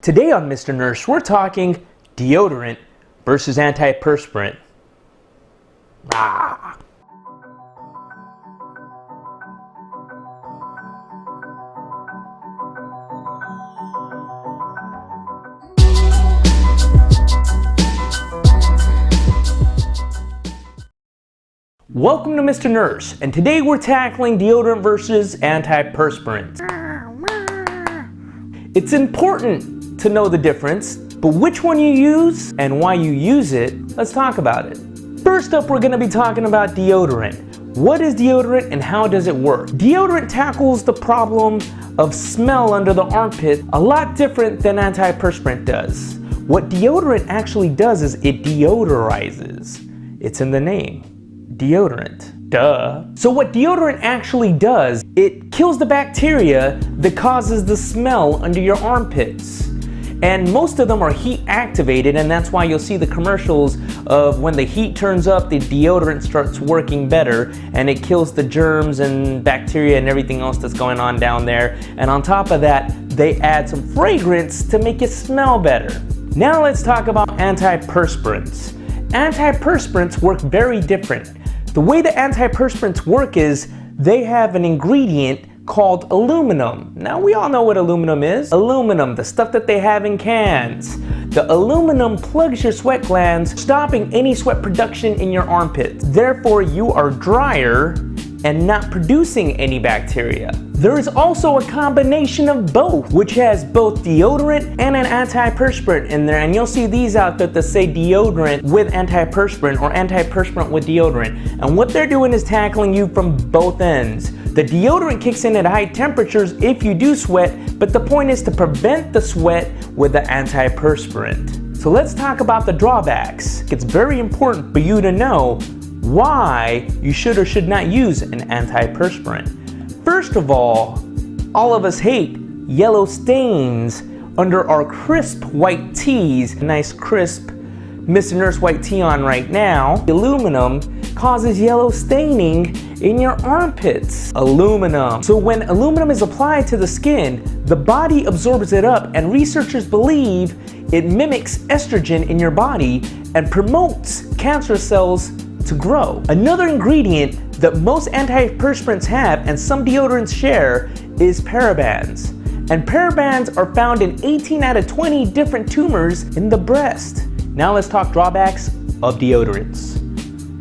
Today on Mr. Nurse, we're talking deodorant versus antiperspirant. Rah. Welcome to Mr. Nurse, and today we're tackling deodorant versus antiperspirant. It's important to know the difference, but which one you use and why you use it, let's talk about it. First up, we're going to be talking about deodorant. What is deodorant and how does it work? Deodorant tackles the problem of smell under the armpit a lot different than antiperspirant does. What deodorant actually does is it deodorizes. It's in the name. Deodorant. Duh. So what deodorant actually does, it kills the bacteria that causes the smell under your armpits. And most of them are heat activated, and that's why you'll see the commercials of when the heat turns up, the deodorant starts working better and it kills the germs and bacteria and everything else that's going on down there. And on top of that, they add some fragrance to make it smell better. Now let's talk about antiperspirants. Antiperspirants work very different. The way the antiperspirants work is they have an ingredient called aluminum. Now we all know what aluminum is. Aluminum, the stuff that they have in cans. The aluminum plugs your sweat glands, stopping any sweat production in your armpits. Therefore, you are drier and not producing any bacteria. There is also a combination of both, which has both deodorant and an antiperspirant in there, and you'll see these out there that say deodorant with antiperspirant or antiperspirant with deodorant. And what they're doing is tackling you from both ends. The deodorant kicks in at high temperatures if you do sweat, but the point is to prevent the sweat with the antiperspirant. So let's talk about the drawbacks. It's very important for you to know why you should or should not use an antiperspirant. First of all of us hate yellow stains under our crisp white tees. Nice crisp Mr. Nurse white tee on right now. Aluminum causes yellow staining in your armpits. Aluminum. So when aluminum is applied to the skin, the body absorbs it up, and researchers believe it mimics estrogen in your body and promotes cancer cells to grow. Another ingredient that most antiperspirants have and some deodorants share is parabens. And parabens are found in 18 out of 20 different tumors in the breast. Now let's talk drawbacks of deodorants.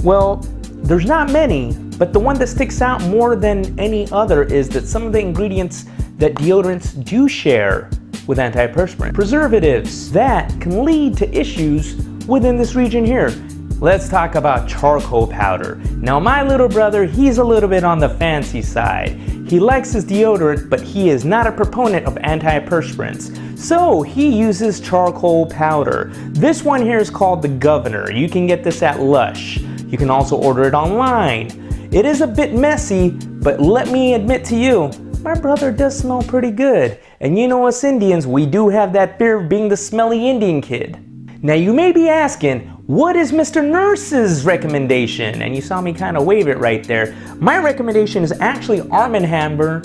Well, there's not many, but the one that sticks out more than any other is that some of the ingredients that deodorants do share with antiperspirant. Preservatives that can lead to issues within this region here. Let's talk about charcoal powder. Now my little brother, he's a little bit on the fancy side. He likes his deodorant, but he is not a proponent of antiperspirants. So he uses charcoal powder. This one here is called the Governor. You can get this at Lush. You can also order it online. It is a bit messy, but let me admit to you, my brother does smell pretty good. And you know us Indians, we do have that fear of being the smelly Indian kid. Now you may be asking, what is Mr. Nurse's recommendation? And you saw me kind of wave it right there. My recommendation is actually Arm & Hammer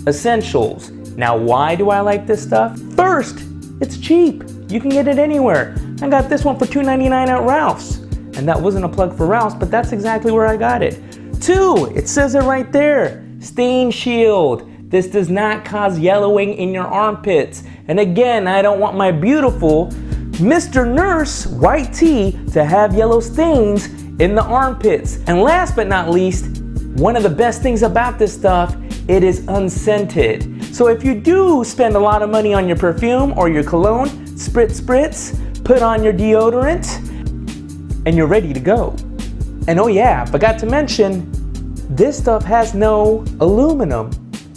Essentials. Now why do I like this stuff? First, it's cheap. You can get it anywhere. I got this one for $2.99 at Ralph's. And that wasn't a plug for Ralph's, but that's exactly where I got it. Two, it says it right there. Stain Shield. This does not cause yellowing in your armpits. And again, I don't want my beautiful Mr. Nurse white tee to have yellow stains in the armpits. And last but not least, one of the best things about this stuff, it is unscented. So if you do spend a lot of money on your perfume or your cologne, spritz, put on your deodorant, and you're ready to go. And oh yeah, forgot to mention, this stuff has no aluminum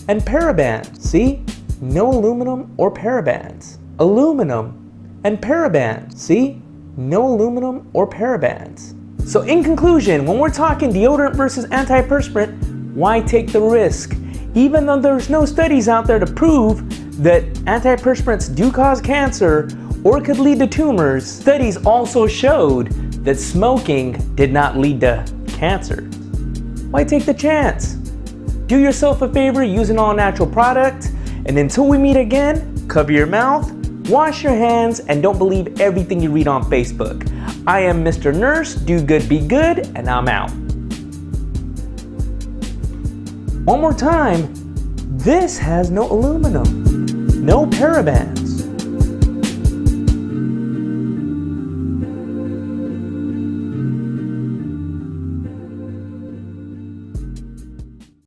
and parabens. See? No aluminum or parabens. Aluminum and parabens. See? No aluminum or parabens. So in conclusion, when we're talking deodorant versus antiperspirant, why take the risk? Even though there's no studies out there to prove that antiperspirants do cause cancer or could lead to tumors, studies also showed that smoking did not lead to cancer. Why take the chance? Do yourself a favor, use an all-natural product, And until we meet again, cover your mouth, wash your hands, and don't believe everything you read on Facebook. I am Mr. Nurse, do good, be good, and I'm out. One more time, this has no aluminum, no parabens,